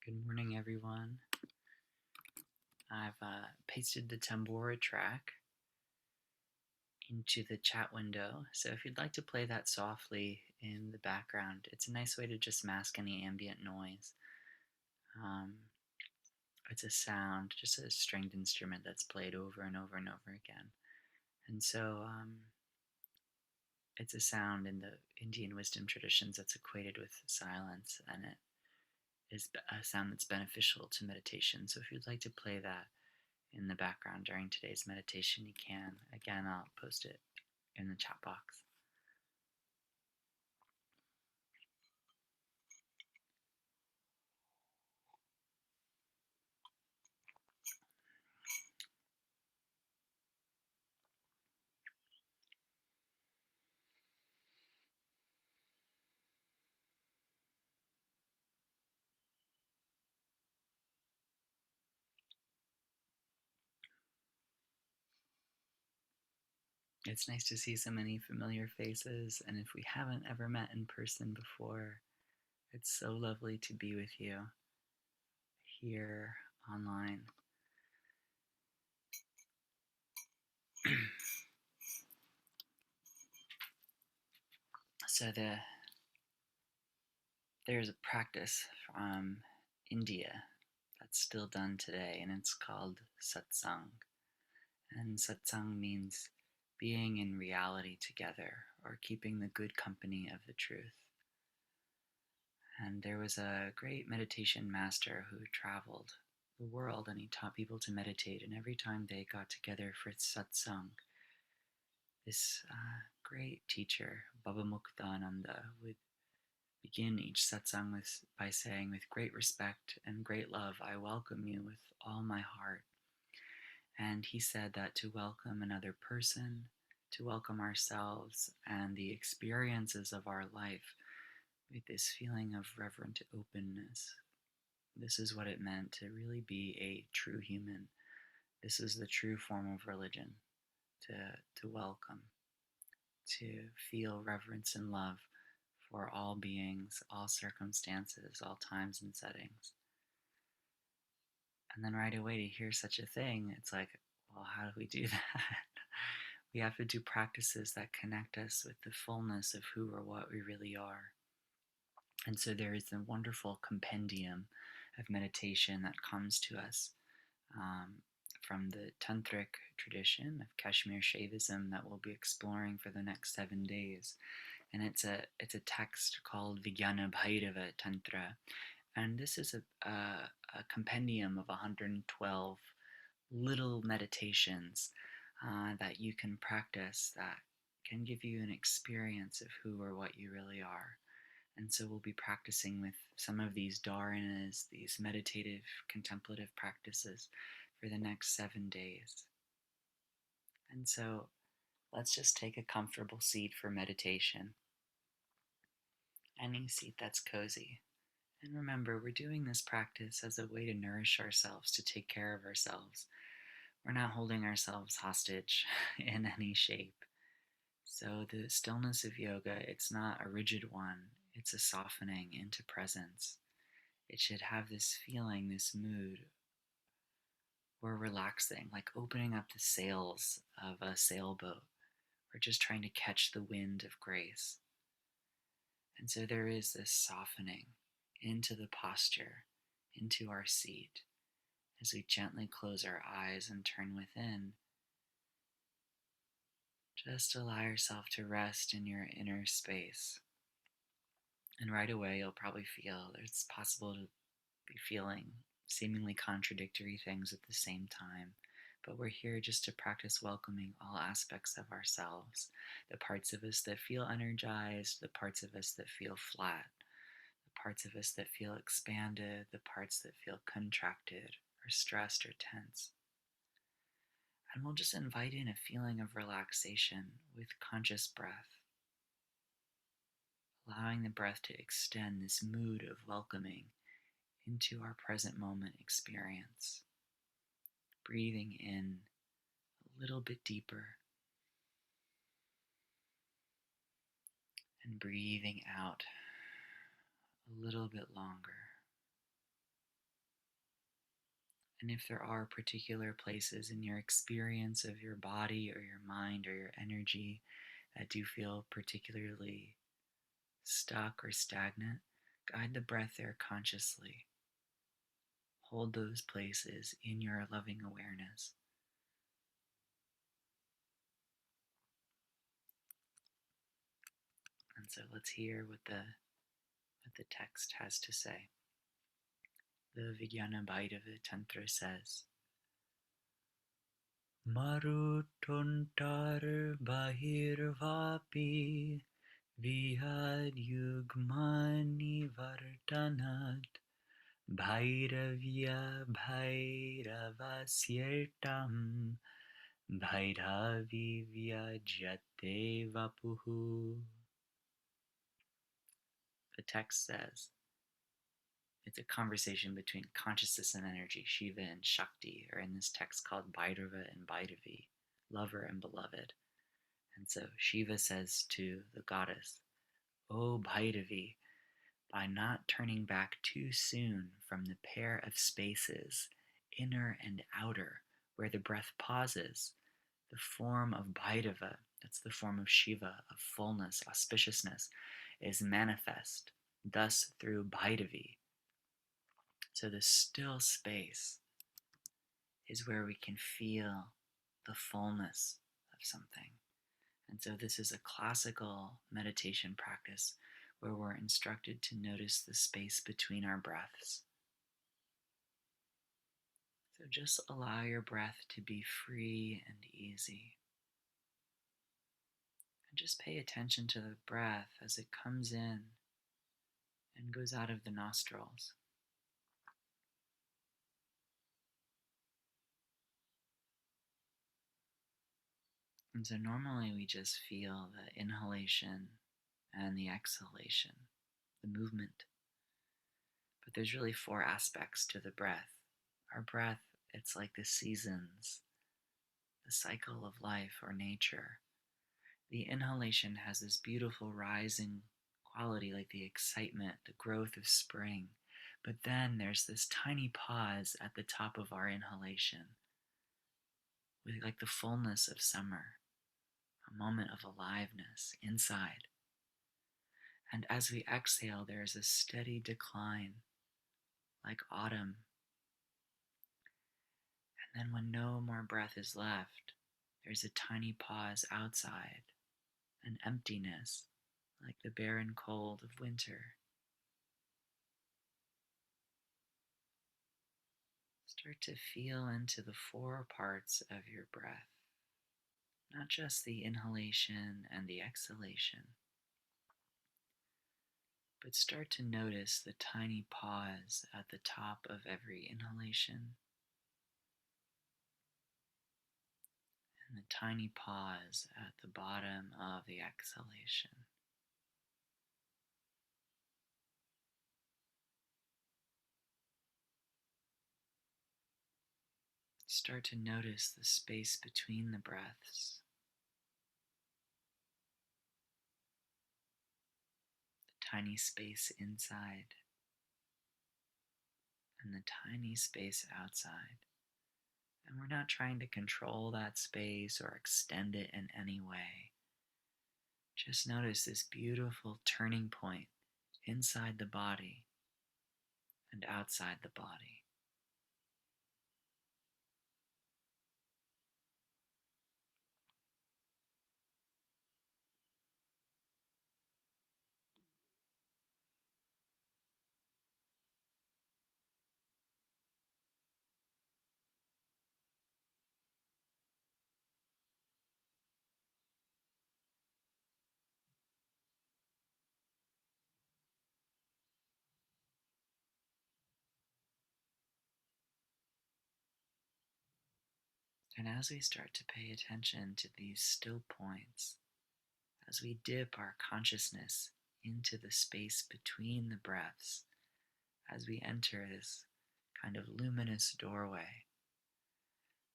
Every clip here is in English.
Good morning, everyone. I've pasted the tambura track into the chat window, so if you'd like to play that softly in the background, it's a nice way to just mask any ambient noise. Um, it's a sound, just a stringed instrument that's played over and over and over again. And so it's a sound in the Indian wisdom traditions that's equated with silence, and it is a sound that's beneficial to meditation. So if you'd like to play that in the background during today's meditation, you can. Again, I'll post it in the chat box. It's nice to see so many familiar faces, and if we haven't ever met in person before, it's so lovely to be with you here online. So there's a practice from India that's still done today, and it's called satsang. And satsang means being in reality together, or keeping the good company of the truth. And there was a great meditation master who traveled the world, and he taught people to meditate. And every time they got together for satsang, this great teacher, Baba Muktananda, would begin each satsang by saying, "With great respect and great love, I welcome you with all my heart." And he said that to welcome another person, to welcome ourselves and the experiences of our life with this feeling of reverent openness. This is what it meant to really be a true human. This is the true form of religion, to welcome, to feel reverence and love for all beings, all circumstances, all times and settings. And then right away to hear such a thing, it's like, well, how do we do that? We have to do practices that connect us with the fullness of who or what we really are. And so there is a wonderful compendium of meditation that comes to us um, from the Tantric tradition of Kashmir Shaivism that we'll be exploring for the next 7 days. And it's a text called Vijnana Bhairava Tantra. And this is a compendium of 112 little meditations that you can practice that can give you an experience of who or what you really are. And so we'll be practicing with some of these dharanas, these meditative, contemplative practices for the next 7 days. And so let's just take a comfortable seat for meditation. Any seat that's cozy. And remember, we're doing this practice as a way to nourish ourselves, to take care of ourselves. We're not holding ourselves hostage in any shape. So the stillness of yoga, it's not a rigid one, it's a softening into presence. It should have this feeling, this mood. We're relaxing, like opening up the sails of a sailboat. We're just trying to catch the wind of grace. And so there is this softening into the posture, into our seat, as we gently close our eyes and turn within. Just allow yourself to rest in your inner space. And right away, you'll probably feel it's possible to be feeling seemingly contradictory things at the same time. But we're here just to practice welcoming all aspects of ourselves, the parts of us that feel energized, the parts of us that feel flat, the parts of us that feel expanded, the parts that feel contracted or stressed or tense. And we'll just invite in a feeling of relaxation with conscious breath, allowing the breath to extend this mood of welcoming into our present moment experience. Breathing in a little bit deeper and breathing out a little bit longer. And if there are particular places in your experience of your body or your mind or your energy that do feel particularly stuck or stagnant, guide the breath there consciously. Hold those places in your loving awareness. And so let's hear what the text has to say. The Vijnana Bhairava Tantra says, Marutontar Bahirvapi Vihad Yugmani Vartanat Bhairavya Bhairavasyertam Bhairavi Vyajate Vapuhu. The text says, it's a conversation between consciousness and energy. Shiva and Shakti are in this text called Bhairava and Bhairavi, lover and beloved. And so Shiva says to the goddess, O Bhairavi, by not turning back too soon from the pair of spaces, inner and outer, where the breath pauses, the form of Bhairava, that's the form of Shiva, of fullness, auspiciousness, is manifest, thus through Bhairavi. So the still space is where we can feel the fullness of something. And so this is a classical meditation practice where we're instructed to notice the space between our breaths. So just allow your breath to be free and easy. And just pay attention to the breath as it comes in and goes out of the nostrils. And so normally we just feel the inhalation and the exhalation, the movement. But there's really 4 aspects to the breath. Our breath, it's like the seasons, the cycle of life or nature. The inhalation has this beautiful rising quality, like the excitement, the growth of spring. But then there's this tiny pause at the top of our inhalation, with like the fullness of summer, a moment of aliveness inside. And as we exhale, there is a steady decline, like autumn. And then when no more breath is left, there's a tiny pause outside, an emptiness, like the barren cold of winter. Start to feel into the 4 parts of your breath, not just the inhalation and the exhalation, but start to notice the tiny pause at the top of every inhalation and the tiny pause at the bottom of the exhalation. Start to notice the space between the breaths, the tiny space inside and the tiny space outside. And we're not trying to control that space or extend it in any way. Just notice this beautiful turning point inside the body and outside the body. And as we start to pay attention to these still points, as we dip our consciousness into the space between the breaths, as we enter this kind of luminous doorway,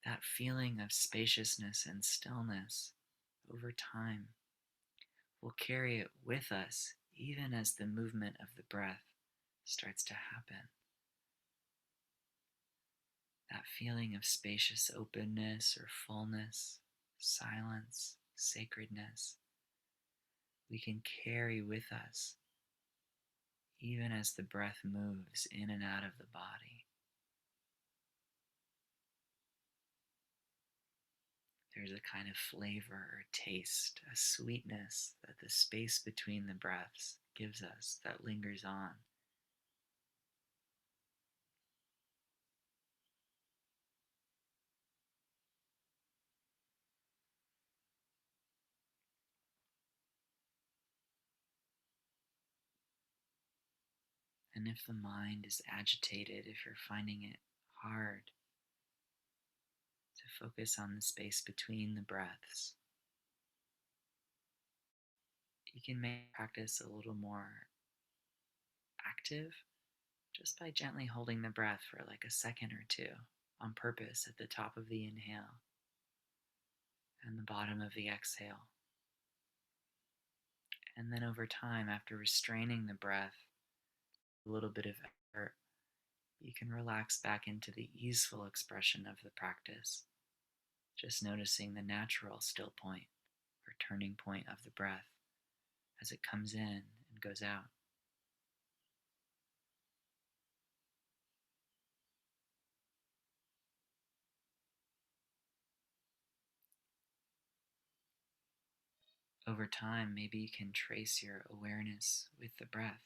that feeling of spaciousness and stillness over time will carry it with us even as the movement of the breath starts to happen. that feeling of spacious openness or fullness, silence, sacredness, we can carry with us even as the breath moves in and out of the body. There's a kind of flavor or taste, a sweetness that the space between the breaths gives us that lingers on. And if the mind is agitated, if you're finding it hard to focus on the space between the breaths, you can make practice a little more active just by gently holding the breath for like a second or two on purpose at the top of the inhale and the bottom of the exhale. And then over time, after restraining the breath, a little bit of effort, you can relax back into the easeful expression of the practice, just noticing the natural still point or turning point of the breath as it comes in and goes out. Over time, maybe you can trace your awareness with the breath.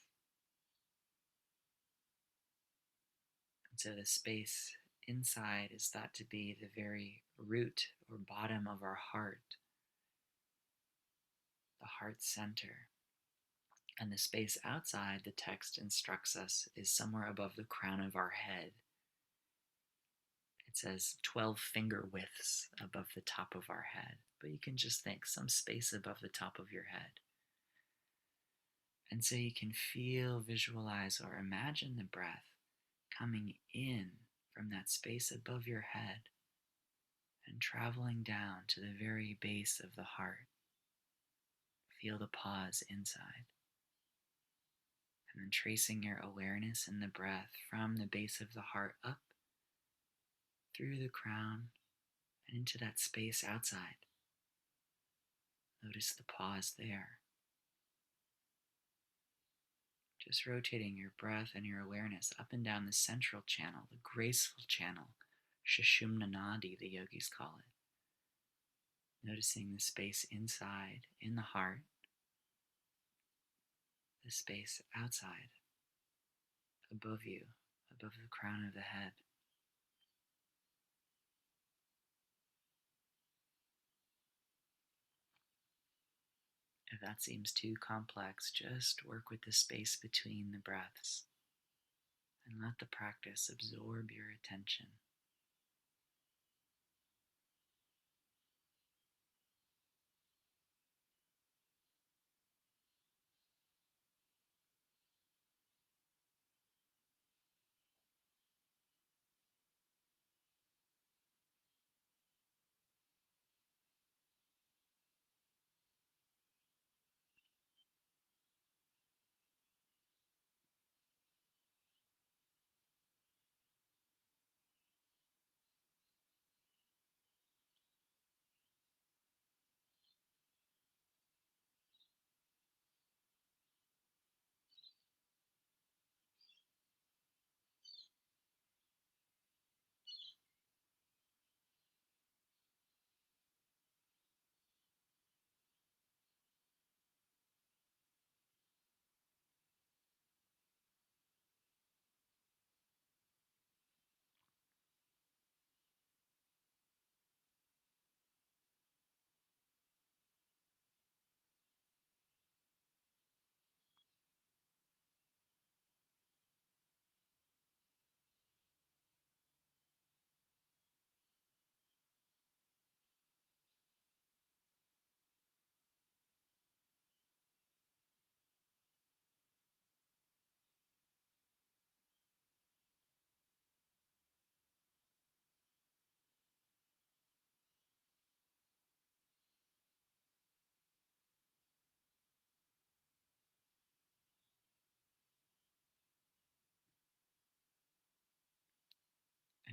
And so the space inside is thought to be the very root or bottom of our heart, the heart center. And the space outside, the text instructs us, is somewhere above the crown of our head. It says 12 finger widths above the top of our head, but you can just think some space above the top of your head. And so you can feel, visualize, or imagine the breath coming in from that space above your head and traveling down to the very base of the heart. Feel the pause inside. And then tracing your awareness in the breath from the base of the heart up through the crown and into that space outside. Notice the pause there. Just rotating your breath and your awareness up and down the central channel, the graceful channel, Sushumna Nadi, the yogis call it. Noticing the space inside, in the heart, the space outside, above you, above the crown of the head. If that seems too complex, just work with the space between the breaths and let the practice absorb your attention.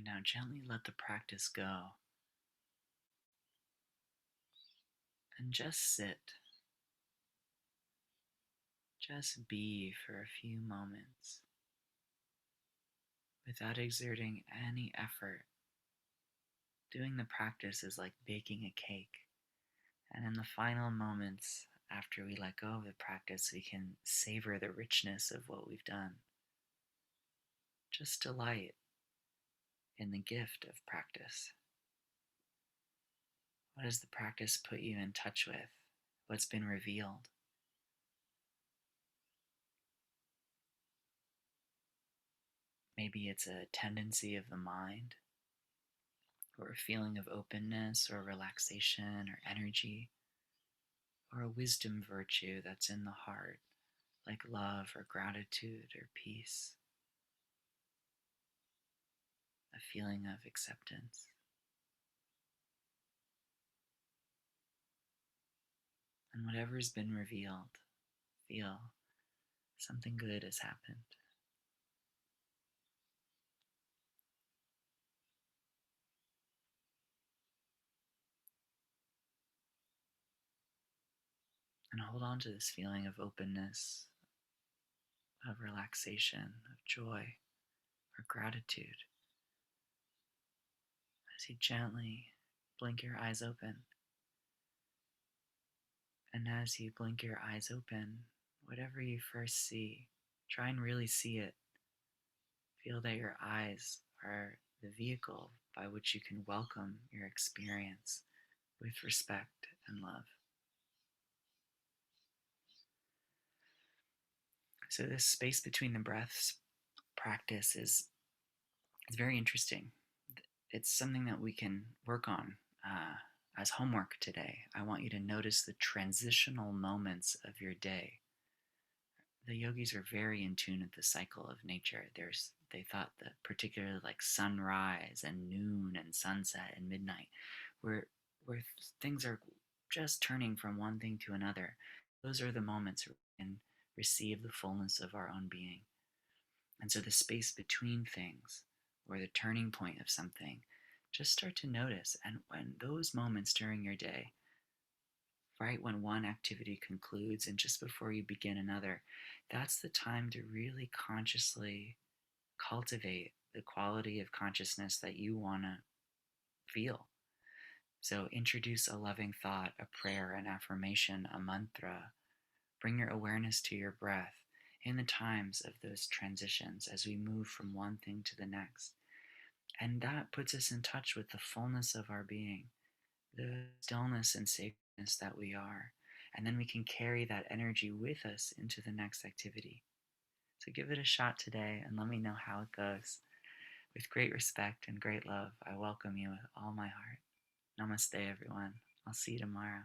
Now gently let the practice go and just sit. Just be for a few moments without exerting any effort. Doing the practice is like baking a cake. And in the final moments after we let go of the practice, we can savor the richness of what we've done. Just delight in the gift of practice. What does the practice put you in touch with? What's been revealed? Maybe it's a tendency of the mind, or a feeling of openness, or relaxation, or energy, or a wisdom virtue that's in the heart, like love, or gratitude, or peace, a feeling of acceptance. And whatever's been revealed, feel something good has happened. And hold on to this feeling of openness, of relaxation, of joy, or gratitude as you gently blink your eyes open. And as you blink your eyes open, whatever you first see, try and really see it. Feel that your eyes are the vehicle by which you can welcome your experience with respect and love. So this space between the breaths practice is very interesting. It's something that we can work on as homework today. I want you to notice the transitional moments of your day. The yogis are very in tune with the cycle of nature. They thought that particularly like sunrise and noon and sunset and midnight, where where things are just turning from one thing to another. Those are the moments where we can receive the fullness of our own being. And so the space between things, or the turning point of something, just start to notice. And when those moments during your day, right when one activity concludes and just before you begin another, that's the time to really consciously cultivate the quality of consciousness that you want to feel. So introduce a loving thought, a prayer, an affirmation, a mantra. Bring your awareness to your breath in the times of those transitions as we move from one thing to the next. And that puts us in touch with the fullness of our being, the stillness and sacredness that we are. And then we can carry that energy with us into the next activity. So give it a shot today and let me know how it goes. With great respect and great love, I welcome you with all my heart. Namaste, everyone. I'll see you tomorrow.